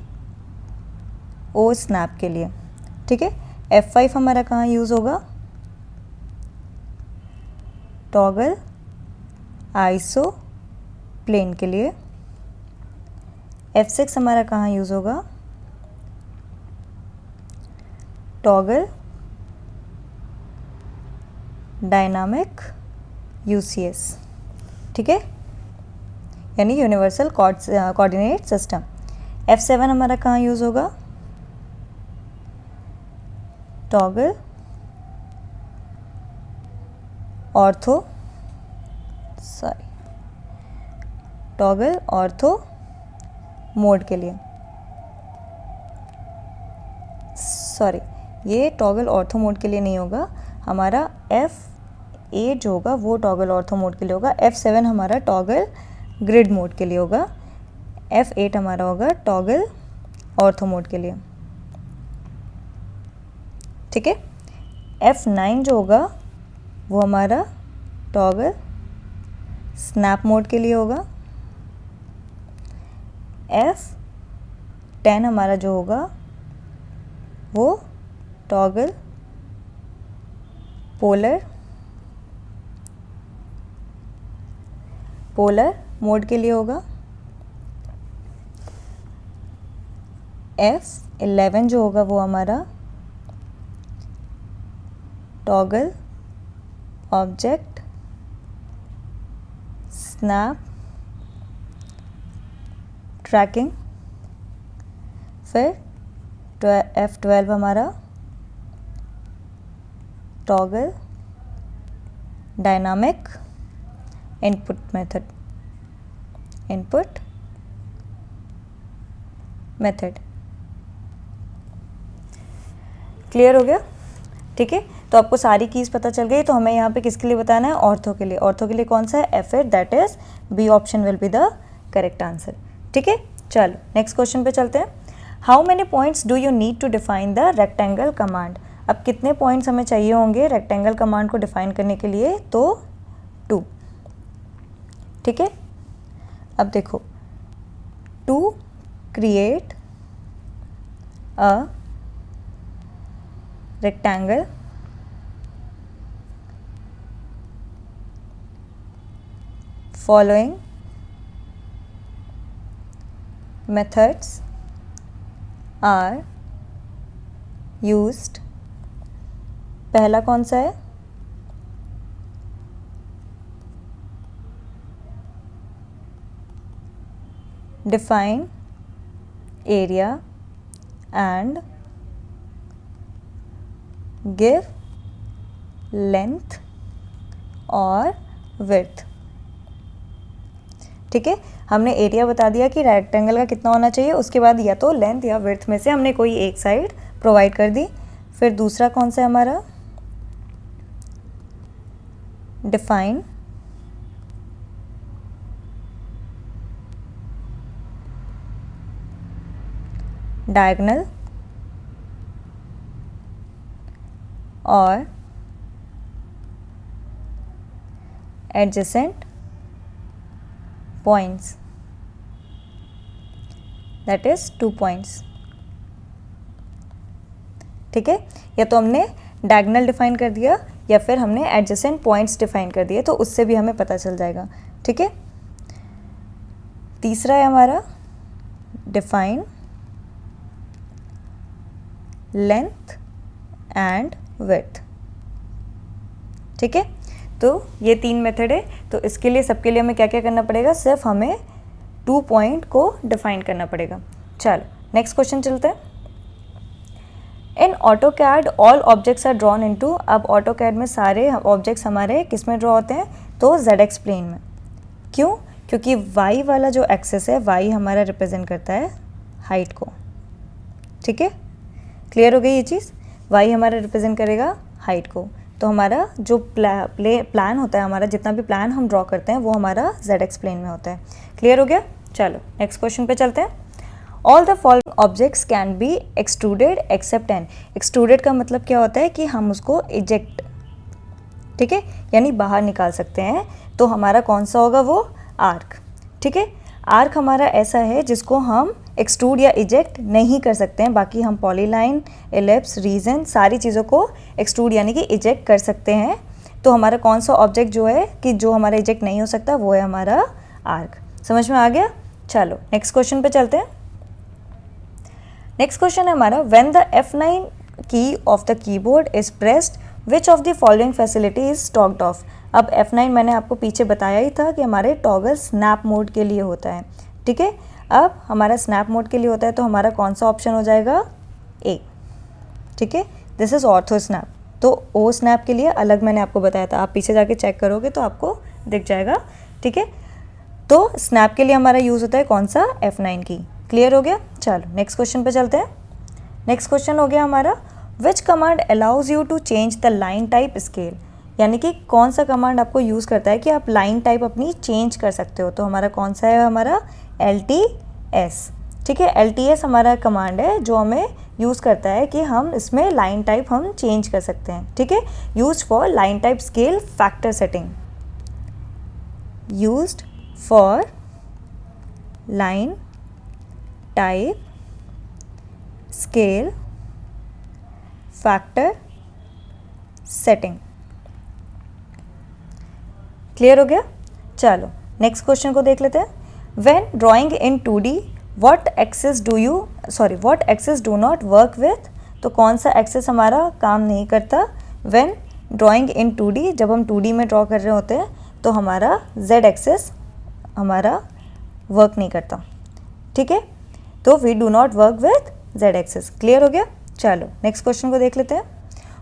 ओ स्नैप के लिए। ठीक है, F5 हमारा कहाँ यूज़ होगा, टॉगल आइसो प्लेन के लिए। F6 हमारा कहाँ यूज़ होगा, टॉगल डायनामिक UCS। ठीक है, यानी यूनिवर्सल कोऑर्डिनेट सिस्टम। F7 हमारा कहाँ यूज़ होगा, टॉगल टॉगल ऑर्थो मोड के लिए। सॉरी, ये टॉगल ऑर्थो मोड के लिए नहीं होगा, हमारा F8 जो होगा वो टॉगल ऑर्थो मोड के लिए होगा। F7 हमारा टॉगल ग्रिड मोड के लिए होगा। F8 हमारा होगा टॉगल ऑर्थो मोड के लिए। ठीक है, F9 जो होगा वो हमारा टॉगल स्नैप मोड के लिए होगा। F10 हमारा जो होगा वो टॉगल पोलर मोड के लिए होगा। F11 जो होगा वो हमारा टॉगल ऑब्जेक्ट स्नैप ट्रैकिंग। फिर F12 हमारा toggle dynamic input method. Clear हो गया? ठीक है, तो आपको सारी कीज़ पता चल गई। तो हमें यहाँ पे किसके लिए बताना है, ऑर्थो के लिए। ऑर्थो के लिए कौन सा है, F8, that is B option will be the correct answer. ठीक है, चलो नेक्स्ट क्वेश्चन पे चलते हैं। How many points do you need to define the rectangle command. अब कितने पॉइंट्स हमें चाहिए होंगे रेक्टेंगल कमांड को डिफाइन करने के लिए, तो 2। ठीक है, अब देखो, to create a rectangle following methods are used। पहला कौन सा है, define area and give length और width। ठीक है, हमने एरिया बता दिया कि रेक्टेंगल का कितना होना चाहिए, उसके बाद या तो लेंथ या विड्थ में से हमने कोई एक साइड प्रोवाइड कर दी। फिर दूसरा कौन सा है हमारा, डिफाइन डायगोनल और adjacent points, that is 2 points. ठीक है, या तो हमने डायगोनल डिफाइन कर दिया या फिर हमने एडजेसेंट पॉइंट्स डिफाइन कर दिए, तो उससे भी हमें पता चल जाएगा। ठीक है, तीसरा है हमारा डिफाइन लेंथ एंड विड्थ। ठीक है, तो ये 3 मेथड है। तो इसके लिए सबके लिए हमें क्या क्या करना पड़ेगा, सिर्फ हमें 2 पॉइंट को डिफाइन करना पड़ेगा। चलो नेक्स्ट क्वेश्चन चलते हैं। In AutoCAD all objects are drawn into, अब ऑटोकैड में सारे ऑब्जेक्ट्स हमारे किस में ड्रॉ होते हैं, तो ZX प्लेन में। क्यों, क्योंकि y वाला जो एक्सेस है, y हमारा रिप्रेजेंट करता है हाइट को। ठीक है, क्लियर हो गई ये चीज़, y हमारा रिप्रेजेंट करेगा हाइट को। तो हमारा जो प्लान होता है, हमारा जितना भी प्लान हम ड्रॉ करते हैं वो हमारा ZX प्लेन में होता है। क्लियर हो गया, चलो नेक्स्ट क्वेश्चन पे चलते हैं। All the following objects can be extruded except an. Extruded का मतलब क्या होता है कि हम उसको इजेक्ट, ठीक है, यानी बाहर निकाल सकते हैं। तो हमारा कौन सा होगा, वो आर्क। ठीक है, आर्क हमारा ऐसा है जिसको हम एक्सट्रूड या इजेक्ट नहीं कर सकते हैं, बाकी हम पॉलीलाइन, एलिप्स, रीजन सारी चीज़ों को एक्सट्रूड यानी कि इजेक्ट कर सकते हैं। तो हमारा कौन सा ऑब्जेक्ट जो है कि जो हमारा इजेक्ट नहीं हो सकता, वो है हमारा आर्क। समझ में आ गया, चलो नेक्स्ट क्वेश्चन पे चलते हैं। नेक्स्ट क्वेश्चन है हमारा, व्हेन द F9 की of the keyboard is pressed which of the following facility is talked of. अब F9 मैंने आपको पीछे बताया ही था कि हमारे टॉगल स्नैप मोड के लिए होता है। ठीक है, अब हमारा स्नैप मोड के लिए होता है, तो हमारा कौन सा ऑप्शन हो जाएगा, ए। ठीक है, दिस इज ऑर्थो स्नैप। तो ओ स्नैप के लिए अलग मैंने आपको बताया था, आप पीछे जाके चेक करोगे तो आपको दिख जाएगा। ठीक है, तो स्नैप के लिए हमारा यूज़ होता है कौन सा, F9 की। क्लियर हो गया, चलो नेक्स्ट क्वेश्चन पे चलते हैं। नेक्स्ट क्वेश्चन हो गया हमारा, which command allows you to change the line type scale. यानी कि कौन सा कमांड आपको यूज़ करता है कि आप लाइन टाइप अपनी चेंज कर सकते हो। तो हमारा कौन सा है, हमारा LTS। ठीक है, LTS हमारा कमांड है जो हमें यूज़ करता है कि हम इसमें लाइन टाइप हम चेंज कर सकते हैं। ठीक है, used for line type scale factor setting, used for line type scale factor setting. Clear हो गया, चलो नेक्स्ट क्वेश्चन को देख लेते हैं। When drawing in 2D what axes do not work with. तो कौन सा एक्सेस हमारा काम नहीं करता व्हेन ड्राइंग इन 2D, जब हम 2D में ड्रॉ कर रहे होते हैं तो हमारा Z एक्सेस हमारा वर्क नहीं करता। ठीक है, तो we do not work with Z axis. Clear हो गया, चलो नेक्स्ट क्वेश्चन को देख लेते हैं।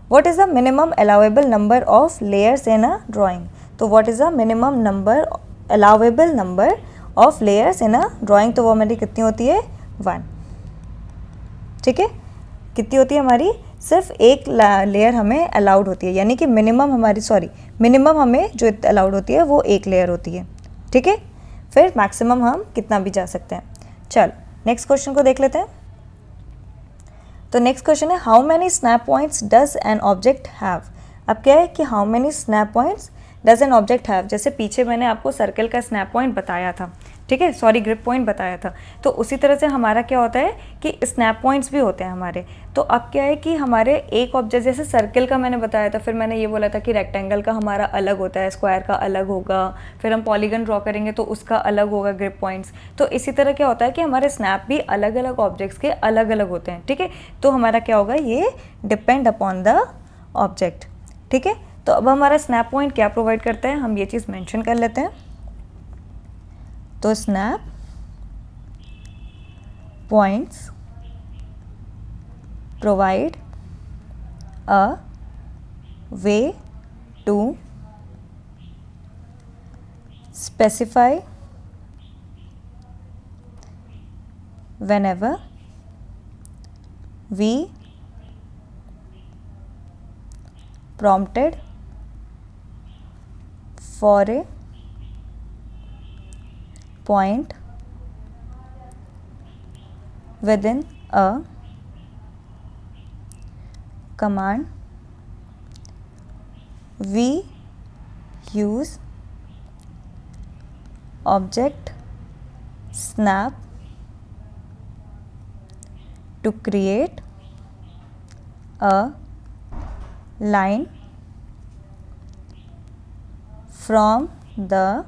What is the minimum allowable number of layers in a drawing. तो what is the minimum number allowable number of layers in a drawing. तो वो हमारी कितनी होती है, 1। ठीक है, कितनी होती है हमारी, सिर्फ एक लेयर हमें अलाउड होती है, यानी कि मिनिमम हमें जो अलाउड होती है वो एक लेयर होती है। ठीक है, फिर मैक्सिमम हम कितना भी जा सकते हैं। चलो नेक्स्ट क्वेश्चन को देख लेते हैं। तो नेक्स्ट क्वेश्चन है, how many snap points does an object have. अब क्या है कि how many snap points does an object have. जैसे पीछे मैंने आपको सर्कल का स्नैप पॉइंट बताया था, ठीक है, सॉरी ग्रिप पॉइंट बताया था। तो उसी तरह से हमारा क्या होता है कि स्नैप पॉइंट्स भी होते हैं हमारे। तो अब क्या है कि हमारे एक ऑब्जेक्ट, जैसे सर्कल का मैंने बताया था, फिर मैंने ये बोला था कि रेक्टेंगल का हमारा अलग होता है, स्क्वायर का अलग होगा, फिर हम पॉलीगन ड्रॉ करेंगे तो उसका अलग होगा ग्रिप पॉइंट्स। तो इसी तरह क्या होता है कि हमारे स्नैप भी अलग अलग ऑब्जेक्ट्स के अलग अलग होते हैं। ठीक है, तो हमारा क्या होगा, ये डिपेंड अपॉन द ऑब्जेक्ट। ठीक है, तो अब हमारा स्नैप पॉइंट क्या प्रोवाइड करता है, हम ये चीज़ मेंशन कर लेते हैं। तो snap points provide a way to specify whenever we prompted for a point within a command, we use object snap to create a line from the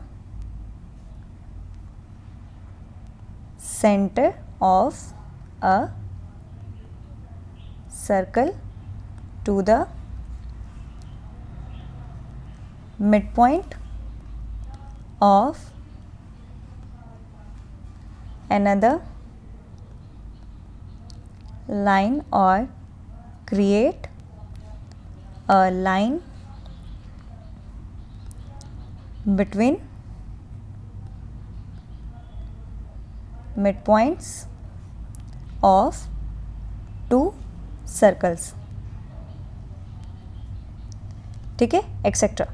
center of a circle to the midpoint of another line, or create a line between midpoints of two circles. ठीक है, etcetera.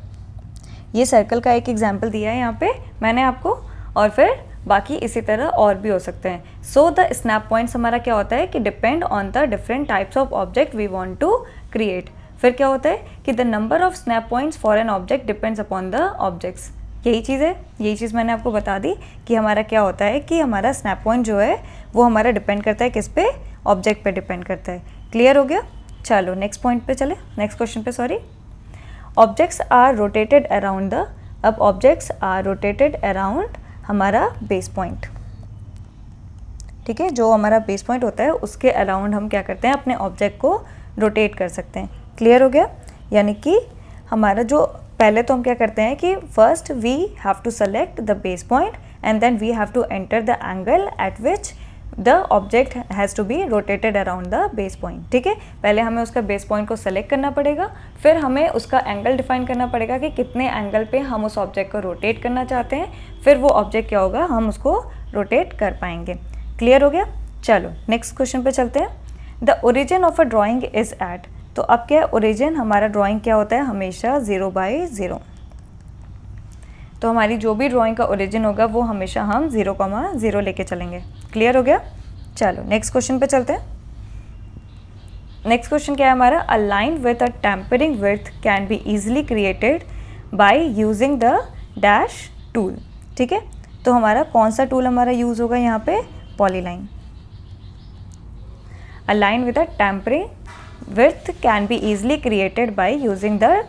ये circle का एक example दिया है यहाँ पे मैंने आपको, और फिर बाकी इसी तरह और भी हो सकते हैं। सो द स्नैप पॉइंट्स हमारा क्या होता है कि depend on the different types of object we want to create. फिर क्या होता है कि the number of snap points for an object depends upon the objects. यही चीज़ है, यही चीज़ मैंने आपको बता दी कि हमारा क्या होता है कि हमारा स्नैप पॉइंट जो है वो हमारा डिपेंड करता है किस पे, ऑब्जेक्ट पे डिपेंड करता है। क्लियर हो गया? चलो नेक्स्ट पॉइंट पे चले, नेक्स्ट क्वेश्चन पे, sorry. Objects are rotated around the, अब ऑब्जेक्ट्स आर रोटेटेड अराउंड हमारा बेस पॉइंट। ठीक है, जो हमारा बेस पॉइंट होता है उसके अराउंड हम क्या करते हैं, अपने ऑब्जेक्ट को रोटेट कर सकते हैं। क्लियर हो गया? यानी कि हमारा जो पहले तो हम क्या करते हैं कि first we have to select the base point and then we have to enter the angle at which the object has to be rotated around the base point. ठीक है, पहले हमें उसका बेस पॉइंट को सेलेक्ट करना पड़ेगा, फिर हमें उसका एंगल डिफाइन करना पड़ेगा कि कितने एंगल पे हम उस ऑब्जेक्ट को रोटेट करना चाहते हैं, फिर वो ऑब्जेक्ट क्या होगा, हम उसको रोटेट कर पाएंगे। क्लियर हो गया? चलो नेक्स्ट क्वेश्चन पे चलते हैं। The origin of a drawing is at, तो अब क्या है, ओरिजिन हमारा ड्राइंग क्या होता है, हमेशा 0/0। तो हमारी जो भी ड्राइंग का ओरिजिन होगा वो हमेशा हम 0,0 लेके चलेंगे। क्लियर हो गया? चलो नेक्स्ट क्वेश्चन पे चलते हैं। नेक्स्ट क्वेश्चन क्या है हमारा, a line with a tempering width can be easily created by using the dash tool. ठीक है, तो हमारा कौन सा टूल हमारा यूज़ होगा यहाँ पे, polyline. A line with a tempering width can be easily created by using the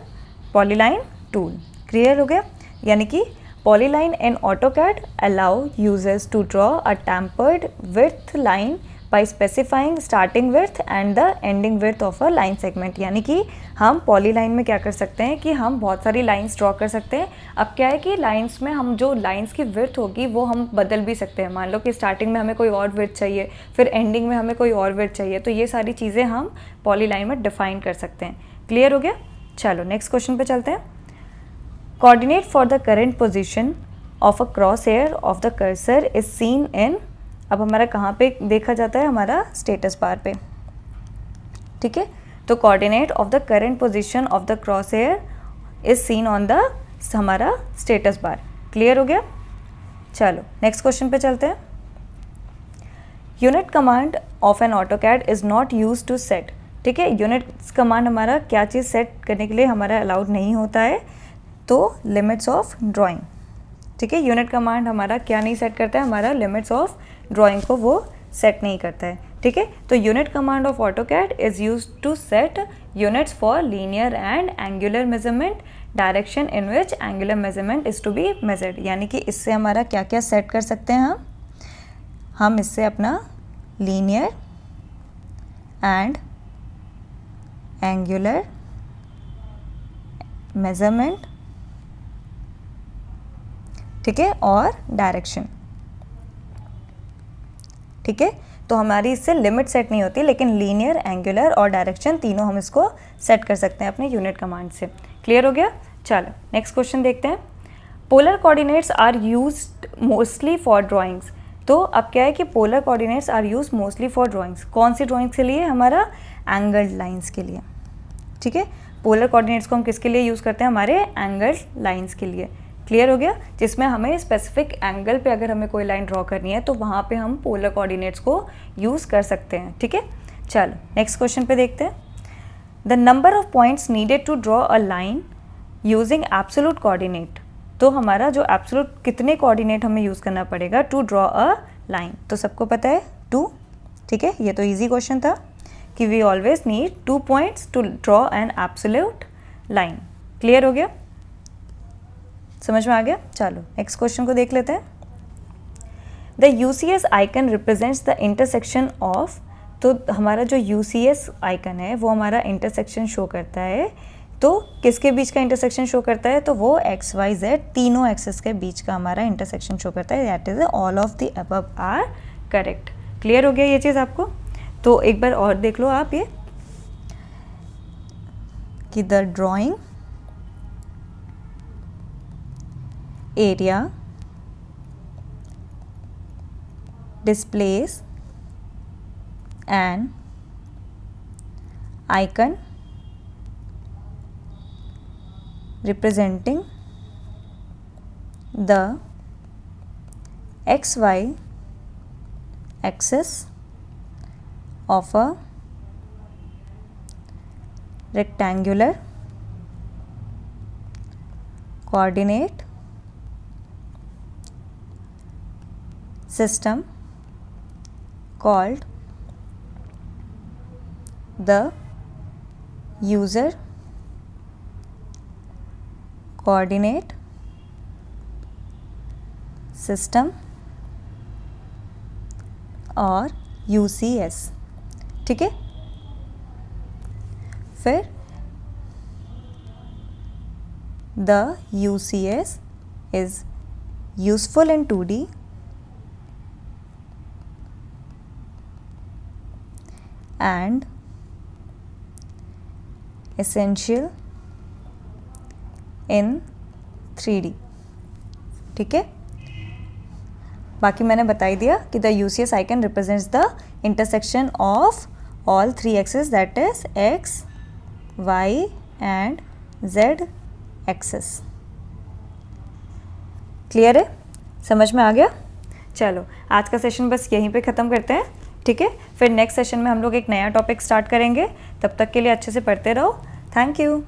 polyline tool. Clear हो गया? यानी कि polyline in AutoCAD allow users to draw a tapered width line by specifying starting width and the ending width of a line segment. यानी कि हम polyline में क्या कर सकते हैं कि हम बहुत सारी लाइंस ड्रॉ कर सकते हैं। अब क्या है कि लाइंस में हम जो लाइंस की विड्थ होगी वो हम बदल भी सकते हैं। मान लो कि स्टार्टिंग में हमें कोई और विड्थ चाहिए, फिर एंडिंग में हमें कोई और विड्थ चाहिए, तो ये सारी चीज़ें हम पॉलीलाइन में डिफाइन कर सकते हैं। क्लियर हो गया? चलो नेक्स्ट क्वेश्चन पे चलते हैं। Coordinate for the current position of a cross hair of the cursor is seen in, अब हमारा कहाँ पे देखा जाता है, हमारा स्टेटस बार पे। ठीक है, तो coordinate of the current position of the cross hair is seen on the हमारा स्टेटस बार। क्लियर हो गया? चलो नेक्स्ट क्वेश्चन पे चलते हैं। Unit command of an AutoCAD is not use to set. ठीक है, यूनिट कमांड हमारा क्या चीज़ सेट करने के लिए हमारा अलाउड नहीं होता है, तो लिमिट्स ऑफ ड्राइंग। ठीक है, यूनिट कमांड हमारा क्या नहीं सेट करता है, हमारा लिमिट्स ऑफ ड्राइंग को वो सेट नहीं करता है। ठीक है, तो unit command of AutoCAD is use to set units for linear and angular measurement, direction in which angular measurement is to be measured. यानी कि इससे हमारा क्या क्या सेट कर सकते हैं हम इससे अपना लीनियर एंड एंगुलर मेजरमेंट, ठीक है, और डायरेक्शन। ठीक है, तो हमारी इससे लिमिट सेट नहीं होती, लेकिन लीनियर, एंगुलर और डायरेक्शन तीनों हम इसको सेट कर सकते हैं अपने यूनिट कमांड से। क्लियर हो गया? चलो नेक्स्ट क्वेश्चन देखते हैं। Polar coordinates are used mostly for drawings. तो अब क्या है कि polar coordinates are used mostly for drawings. कौन सी ड्राइंग्स के लिए? हमारा एंगल्ड लाइंस के लिए। ठीक है, पोलर कोऑर्डिनेट्स को हम किसके लिए यूज़ करते हैं? हमारे एंगल्ड लाइंस के लिए। क्लियर हो गया? जिसमें हमें स्पेसिफिक एंगल पे अगर हमें कोई लाइन ड्रॉ करनी है तो वहाँ पे हम पोलर कोऑर्डिनेट्स को यूज़ कर सकते हैं। ठीक है, चलो नेक्स्ट क्वेश्चन पे देखते हैं। The number of points needed to draw a line using absolute coordinate. तो हमारा जो एब्सोल्यूट कितने कोऑर्डिनेट हमें यूज़ करना पड़ेगा टू ड्रॉ अ लाइन? तो सबको पता है 2। ठीक है, ये तो ईजी क्वेश्चन था कि we always need 2 points to draw an absolute line. Clear हो गया? समझ में आ गया? चलो नेक्स्ट क्वेश्चन को देख लेते हैं। The UCS icon represents the intersection of. तो हमारा जो यूसीएस आइकन है वो हमारा इंटरसेक्शन शो करता है। तो किसके बीच का इंटरसेक्शन शो करता है? तो वो एक्स वाई जेड तीनों एक्सेस के बीच का हमारा इंटरसेक्शन शो करता है। That is all of the above are correct. Clear हो गया ये चीज़ आपको? तो एक बार और देख लो आप ये कि the drawing area displays an icon representing the XY axis of a rectangular coordinate system called the user coordinate system और UCS। ठीक है, फिर the UCS is useful in 2D and essential in 3D। ठीक है, बाकी मैंने बता ही दिया कि the UCS icon represents the intersection of all 3 axes, that is x y and z axes. Clear है? समझ में आ गया? चलो आज का सेशन बस यहीं पे ख़त्म करते हैं। ठीक है, फिर नेक्स्ट सेशन में हम लोग एक नया टॉपिक स्टार्ट करेंगे। तब तक के लिए अच्छे से पढ़ते रहो। Thank you.